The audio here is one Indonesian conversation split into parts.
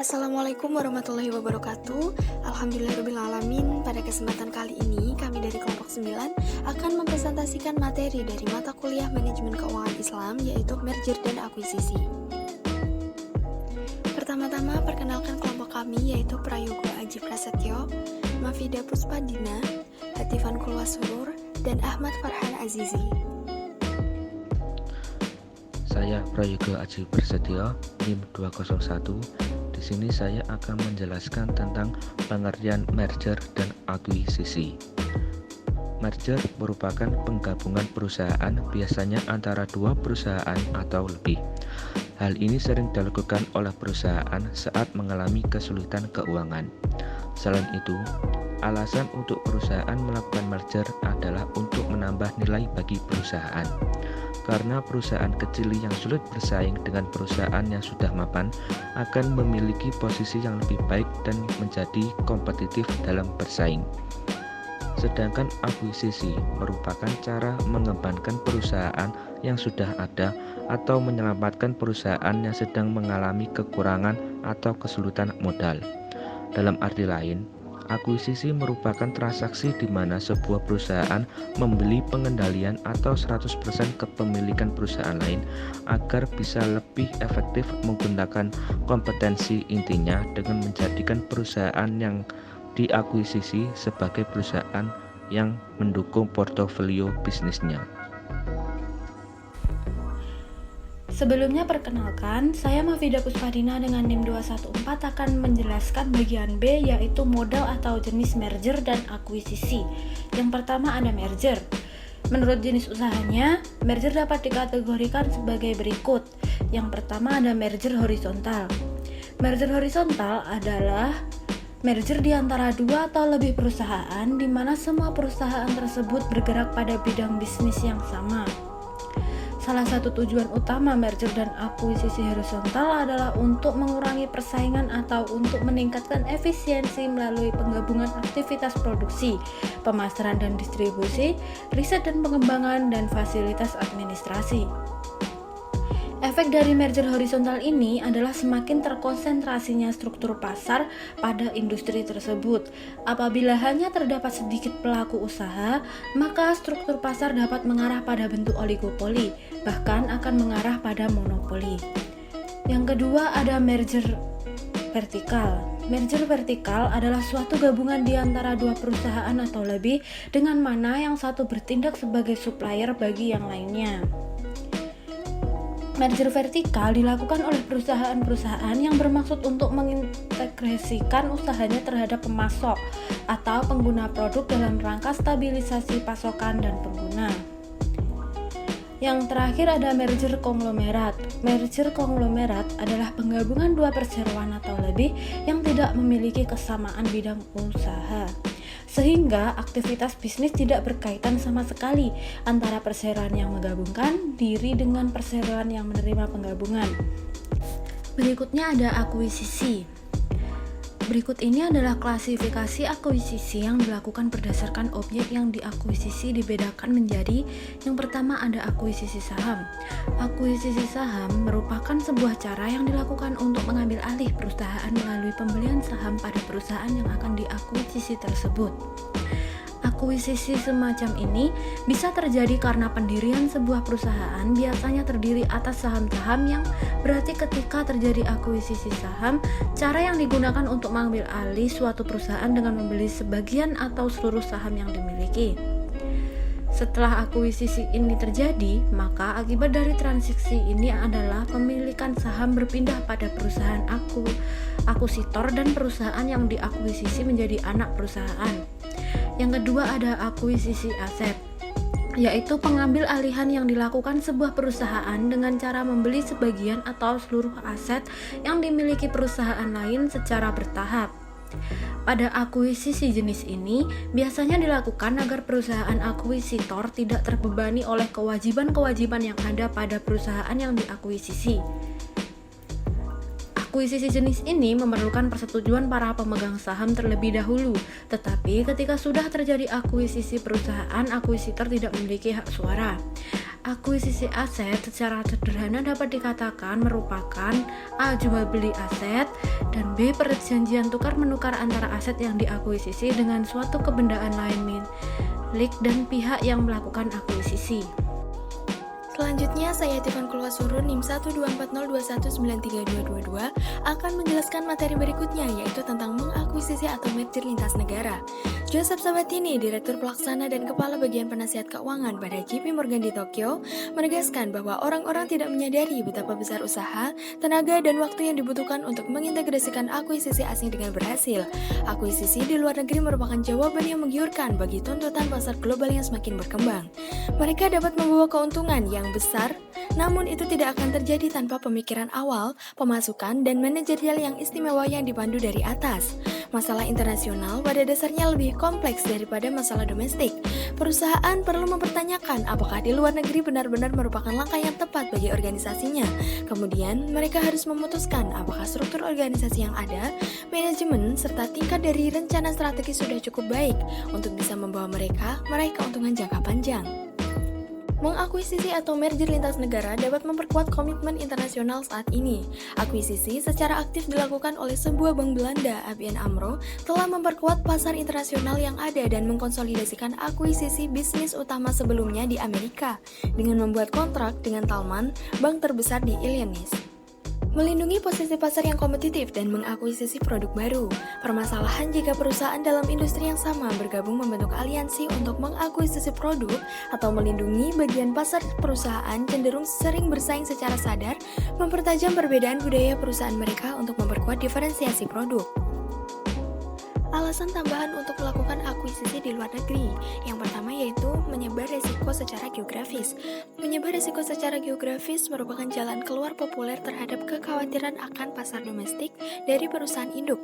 Assalamualaikum warahmatullahi wabarakatuh. Alhamdulillahirrahmanirrahim. Pada kesempatan kali ini kami dari kelompok 9 akan mempresentasikan materi dari mata kuliah Manajemen Keuangan Islam, yaitu Merger dan Akuisisi. Pertama-tama perkenalkan kelompok kami, yaitu Prayogo Aji Prasetyo, Mafida Puspadina, Hatifan Kulwasurur, dan Ahmad Farhan Azizi. Saya Prayogo Aji Prasetyo, NIM 201. Di sini saya akan menjelaskan tentang pengertian merger dan akuisisi. Merger merupakan penggabungan perusahaan, biasanya antara dua perusahaan atau lebih. Hal ini sering dilakukan oleh perusahaan saat mengalami kesulitan keuangan. Selain itu, alasan untuk perusahaan melakukan merger adalah untuk menambah nilai bagi perusahaan. Karena perusahaan kecil yang sulit bersaing dengan perusahaan yang sudah mapan akan memiliki posisi yang lebih baik dan menjadi kompetitif dalam bersaing. Sedangkan akuisisi merupakan cara mengembangkan perusahaan yang sudah ada atau menyelamatkan perusahaan yang sedang mengalami kekurangan atau kesulitan modal. Dalam arti lain, akuisisi merupakan transaksi di mana sebuah perusahaan membeli pengendalian atau 100% kepemilikan perusahaan lain agar bisa lebih efektif menggunakan kompetensi intinya dengan menjadikan perusahaan yang diakuisisi sebagai perusahaan yang mendukung portofolio bisnisnya. Sebelumnya perkenalkan, saya Mafida Puspadina dengan NIM 214 akan menjelaskan bagian B, yaitu modal atau jenis merger dan akuisisi. Yang pertama ada merger. Menurut jenis usahanya, merger dapat dikategorikan sebagai berikut. Yang pertama ada merger horizontal. Merger horizontal adalah merger di antara dua atau lebih perusahaan di mana semua perusahaan tersebut bergerak pada bidang bisnis yang sama. Salah satu tujuan utama merger dan akuisisi horizontal adalah untuk mengurangi persaingan atau untuk meningkatkan efisiensi melalui penggabungan aktivitas produksi, pemasaran dan distribusi, riset dan pengembangan, dan fasilitas administrasi. Efek dari merger horizontal ini adalah semakin terkonsentrasinya struktur pasar pada industri tersebut. Apabila hanya terdapat sedikit pelaku usaha, maka struktur pasar dapat mengarah pada bentuk oligopoli, bahkan akan mengarah pada monopoli. Yang kedua ada merger vertikal. Merger vertikal adalah suatu gabungan di antara dua perusahaan atau lebih, dengan mana yang satu bertindak sebagai supplier bagi yang lainnya. Merger vertikal dilakukan oleh perusahaan-perusahaan yang bermaksud untuk mengintegrasikan usahanya terhadap pemasok atau pengguna produk dalam rangka stabilisasi pasokan dan pengguna. Yang terakhir ada merger konglomerat. Merger konglomerat adalah penggabungan dua perseroan atau lebih yang tidak memiliki kesamaan bidang usaha, sehingga aktivitas bisnis tidak berkaitan sama sekali antara perseroan yang menggabungkan diri dengan perseroan yang menerima penggabungan. Berikutnya ada akuisisi. Berikut ini adalah klasifikasi akuisisi yang dilakukan berdasarkan objek yang diakuisisi dibedakan menjadi: yang pertama ada akuisisi saham. Akuisisi saham merupakan sebuah cara yang dilakukan untuk mengambil alih perusahaan melalui pembelian saham pada perusahaan yang akan diakuisisi tersebut. Akuisisi semacam ini bisa terjadi karena pendirian sebuah perusahaan biasanya terdiri atas saham-saham, yang berarti ketika terjadi akuisisi saham, cara yang digunakan untuk mengambil alih suatu perusahaan dengan membeli sebagian atau seluruh saham yang dimiliki. Setelah akuisisi ini terjadi, maka akibat dari transaksi ini adalah pemilikan saham berpindah pada perusahaan akuisitor dan perusahaan yang diakuisisi menjadi anak perusahaan. Yang kedua ada akuisisi aset, yaitu pengambil alihan yang dilakukan sebuah perusahaan dengan cara membeli sebagian atau seluruh aset yang dimiliki perusahaan lain secara bertahap. Pada akuisisi jenis ini biasanya dilakukan agar perusahaan akuisitor tidak terbebani oleh kewajiban-kewajiban yang ada pada perusahaan yang diakuisisi. Akuisisi jenis ini memerlukan persetujuan para pemegang saham terlebih dahulu, tetapi ketika sudah terjadi akuisisi perusahaan, akuisitor tidak memiliki hak suara. Akuisisi aset secara sederhana dapat dikatakan merupakan A. Jual beli aset, dan B. Perjanjian tukar menukar antara aset yang diakuisisi dengan suatu kebendaan lain milik dan pihak yang melakukan akuisisi. Selanjutnya, saya Tiffan Kulwasuru NIM 12402193222 akan menjelaskan materi berikutnya, yaitu tentang mengakuisisi atau merger lintas negara. Joseph Sabatini, Direktur Pelaksana dan Kepala Bagian Penasihat Keuangan pada JP Morgan di Tokyo, menegaskan bahwa orang-orang tidak menyadari betapa besar usaha, tenaga, dan waktu yang dibutuhkan untuk mengintegrasikan akuisisi asing dengan berhasil. Akuisisi di luar negeri merupakan jawaban yang menggiurkan bagi tuntutan pasar global yang semakin berkembang. Mereka dapat membawa keuntungan yang besar, namun itu tidak akan terjadi tanpa pemikiran awal, pemasukan, dan manajerial yang istimewa yang dipandu dari atas. Masalah internasional pada dasarnya lebih kompleks daripada masalah domestik. Perusahaan perlu mempertanyakan apakah di luar negeri benar-benar merupakan langkah yang tepat bagi organisasinya. Kemudian, mereka harus memutuskan apakah struktur organisasi yang ada, manajemen, serta tingkat dari rencana strategi sudah cukup baik untuk bisa membawa mereka meraih keuntungan jangka panjang. Mengakuisisi atau merger lintas negara dapat memperkuat komitmen internasional saat ini. Akuisisi secara aktif dilakukan oleh sebuah bank Belanda, ABN AMRO, telah memperkuat pasar internasional yang ada dan mengkonsolidasikan akuisisi bisnis utama sebelumnya di Amerika dengan membuat kontrak dengan Talman, bank terbesar di Illinois. Melindungi posisi pasar yang kompetitif dan mengakuisisi produk baru. Permasalahan jika perusahaan dalam industri yang sama bergabung membentuk aliansi untuk mengakuisisi produk atau melindungi bagian pasar perusahaan cenderung sering bersaing secara sadar, mempertajam perbedaan budaya perusahaan mereka untuk memperkuat diferensiasi produk. Alasan tambahan untuk melakukan akuisisi di luar negeri. Yang pertama yaitu menyebar resiko secara geografis. Menyebar resiko secara geografis merupakan jalan keluar populer terhadap kekhawatiran akan pasar domestik dari perusahaan induk.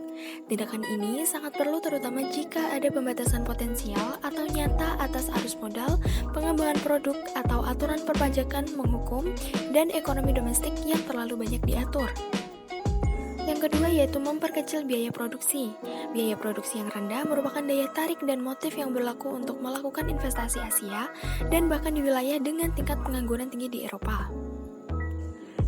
Tindakan ini sangat perlu terutama jika ada pembatasan potensial atau nyata atas arus modal, pengembangan produk atau aturan perpajakan menghukum, dan ekonomi domestik yang terlalu banyak diatur. Yang kedua yaitu memperkecil biaya produksi. Biaya produksi yang rendah merupakan daya tarik dan motif yang berlaku untuk melakukan investasi Asia dan bahkan di wilayah dengan tingkat pengangguran tinggi di Eropa.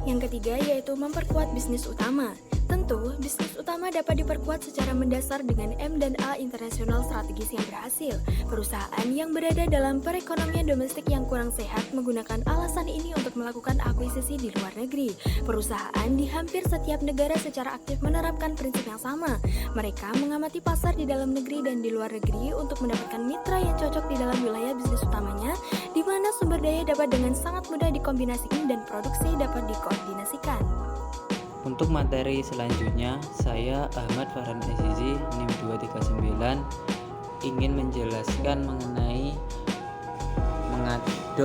Yang ketiga yaitu memperkuat bisnis utama. Tentu, bisnis utama dapat diperkuat secara mendasar dengan M&A internasional strategis yang berhasil. Perusahaan yang berada dalam perekonomian domestik yang kurang sehat menggunakan alasan ini untuk melakukan akuisisi di luar negeri. Perusahaan di hampir setiap negara secara aktif menerapkan prinsip yang sama. Mereka mengamati pasar di dalam negeri dan di luar negeri untuk mendapatkan mitra yang cocok di dalam wilayah bisnis utamanya, di mana sumber daya dapat dengan sangat mudah dikombinasikan dan produksi dapat dikoordinasikan. Untuk materi selanjutnya, saya Ahmad Farhan Azizi NIM 239 ingin menjelaskan mengenai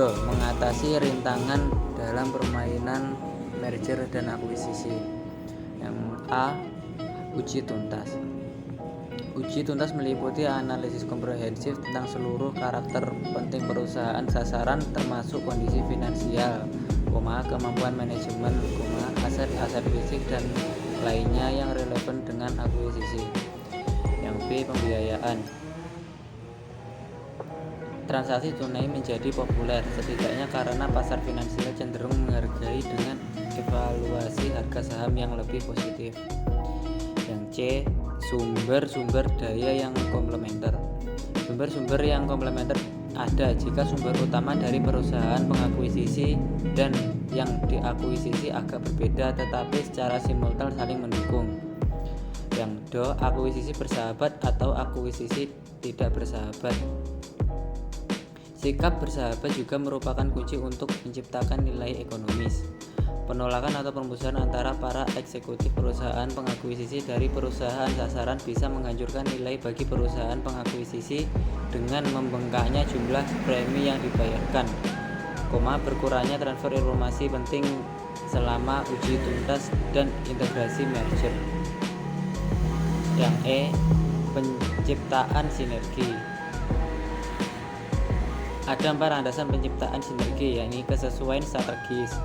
mengatasi rintangan dalam permainan merger dan akuisisi. Yang A, uji tuntas. Uji tuntas meliputi analisis komprehensif tentang seluruh karakter penting perusahaan sasaran termasuk kondisi finansial, kemampuan manajemen, aset-aset fisik dan lainnya yang relevan dengan akuisisi. Yang B, pembiayaan. Transaksi tunai menjadi populer setidaknya karena pasar finansial cenderung menghargai dengan evaluasi harga saham yang lebih positif. Yang C, sumber-sumber daya yang komplementer. Sumber-sumber yang komplementer ada jika sumber utama dari perusahaan pengakuisisi dan yang diakuisisi agak berbeda tetapi secara simultan saling mendukung. Yang D, akuisisi bersahabat atau akuisisi tidak bersahabat. Sikap bersahabat juga merupakan kunci untuk menciptakan nilai ekonomis. Penolakan atau permusuhan antara para eksekutif perusahaan pengakuisisi dari perusahaan sasaran bisa menghancurkan nilai bagi perusahaan pengakuisisi dengan membengkaknya jumlah premi yang dibayarkan, berkurangnya transfer informasi penting selama uji tuntas dan integrasi merger. Yang E, penciptaan sinergi. Ada 4 landasan penciptaan sinergi, yakni kesesuaian strategis,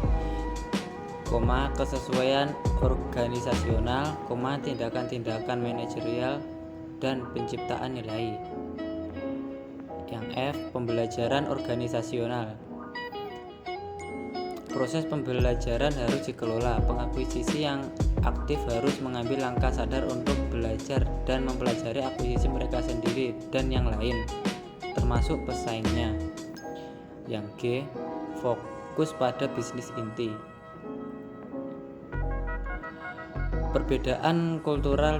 kesesuaian organisasional, tindakan-tindakan manajerial, dan penciptaan nilai. Yang F, pembelajaran organisasional. proses pembelajaran harus dikelola. Pengakuisisi yang aktif harus mengambil langkah sadar untuk belajar dan mempelajari akuisisi mereka sendiri dan yang lain, termasuk pesaingnya. Yang G, fokus pada bisnis inti. Perbedaan kultural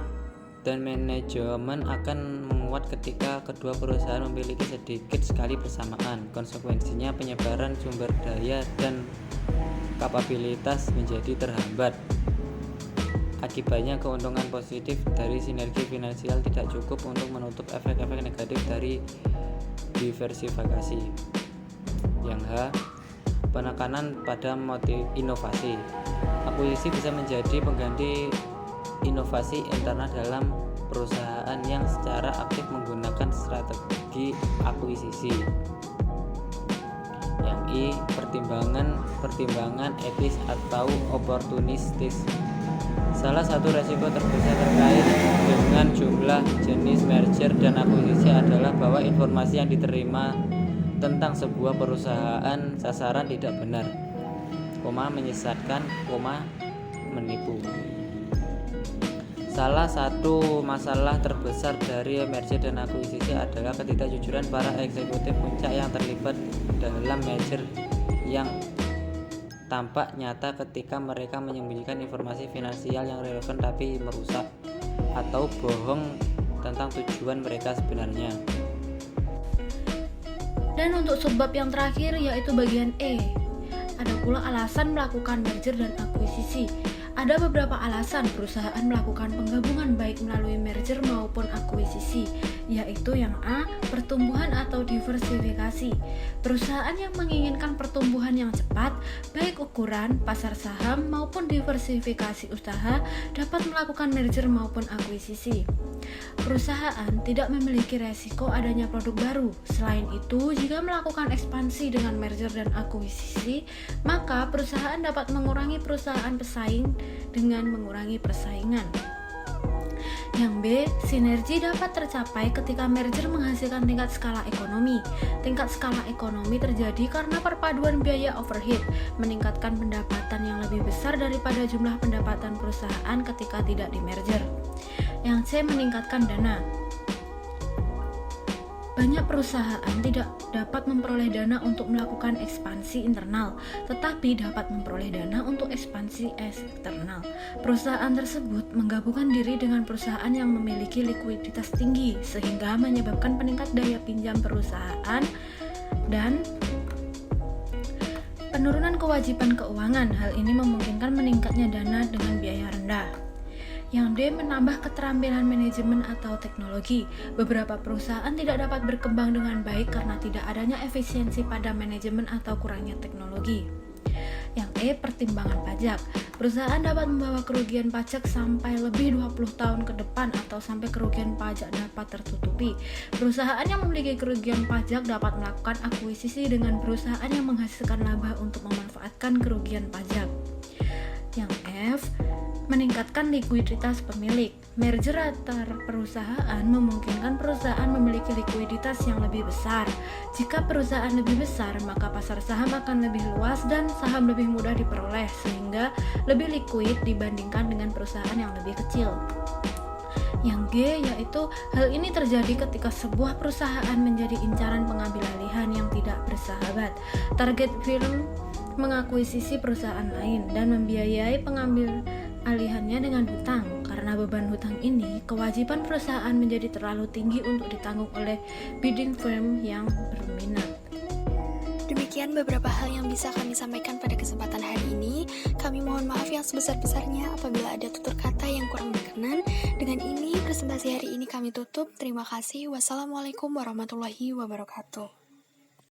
dan manajemen akan menguat ketika kedua perusahaan memiliki sedikit sekali persamaan. Konsekuensinya penyebaran sumber daya dan kapabilitas menjadi terhambat. Akibatnya keuntungan positif dari sinergi finansial tidak cukup untuk menutup efek-efek negatif dari diversifikasi. Yang H, penekanan pada motif inovasi. Akuisisi bisa menjadi pengganti inovasi internal dalam perusahaan yang secara aktif menggunakan strategi akuisisi. Yang I, pertimbangan etis atau oportunistis. Salah satu resiko terbesar terkait dengan jumlah jenis merger dan akuisisi adalah bahwa informasi yang diterima tentang sebuah perusahaan sasaran tidak benar, menyesatkan, menipu. Salah satu masalah terbesar dari merger dan akuisisi adalah ketidakjujuran para eksekutif puncak yang terlibat dalam merger yang tampak nyata ketika mereka menyembunyikan informasi finansial yang relevan tapi merusak atau bohong tentang tujuan mereka sebenarnya. Dan untuk subbab yang terakhir yaitu bagian E. Ada pula alasan melakukan merger dan akuisisi. Ada beberapa alasan perusahaan melakukan penggabungan baik melalui merger maupun akuisisi, yaitu yang A, pertumbuhan atau diversifikasi. Perusahaan yang menginginkan pertumbuhan yang cepat, baik ukuran, pasar saham maupun diversifikasi usaha dapat melakukan merger maupun akuisisi. Perusahaan tidak memiliki resiko adanya produk baru. Selain itu, jika melakukan ekspansi dengan merger dan akuisisi, maka perusahaan dapat mengurangi perusahaan pesaing dengan mengurangi persaingan. Yang B, sinergi dapat tercapai ketika merger menghasilkan tingkat skala ekonomi. Tingkat skala ekonomi terjadi karena perpaduan biaya overhead, meningkatkan pendapatan yang lebih besar daripada jumlah pendapatan perusahaan ketika tidak di merger. Yang C, meningkatkan dana. Banyak perusahaan tidak dapat memperoleh dana untuk melakukan ekspansi internal, tetapi dapat memperoleh dana untuk ekspansi eksternal. Perusahaan tersebut menggabungkan diri dengan perusahaan yang memiliki likuiditas tinggi, sehingga menyebabkan peningkat daya pinjam perusahaan dan penurunan kewajiban keuangan. Hal ini memungkinkan meningkatnya dana dengan biaya rendah. Yang D, menambah keterampilan manajemen atau teknologi. Beberapa perusahaan tidak dapat berkembang dengan baik karena tidak adanya efisiensi pada manajemen atau kurangnya teknologi. Yang E, pertimbangan pajak. Perusahaan dapat membawa kerugian pajak sampai lebih 20 tahun ke depan atau sampai kerugian pajak dapat tertutupi. Perusahaan yang memiliki kerugian pajak dapat melakukan akuisisi dengan perusahaan yang menghasilkan laba untuk memanfaatkan kerugian pajak. Yang F, meningkatkan likuiditas pemilik. Merger antar perusahaan memungkinkan perusahaan memiliki likuiditas yang lebih besar. Jika perusahaan lebih besar, maka pasar saham akan lebih luas dan saham lebih mudah diperoleh, sehingga lebih likuid dibandingkan dengan perusahaan yang lebih kecil. Yang G, yaitu hal ini terjadi ketika sebuah perusahaan menjadi incaran pengambil alihan yang tidak bersahabat. Target firm mengakuisisi perusahaan lain dan membiayai pengambil alihannya dengan hutang. Karena beban hutang ini, kewajiban perusahaan menjadi terlalu tinggi untuk ditanggung oleh bidding firm yang berminat. Demikian beberapa hal yang bisa kami sampaikan pada kesempatan hari ini. Kami mohon maaf yang sebesar-besarnya apabila ada tutur kata yang kurang berkenan. Dengan ini, presentasi hari ini kami tutup. Terima kasih. Wassalamualaikum warahmatullahi wabarakatuh.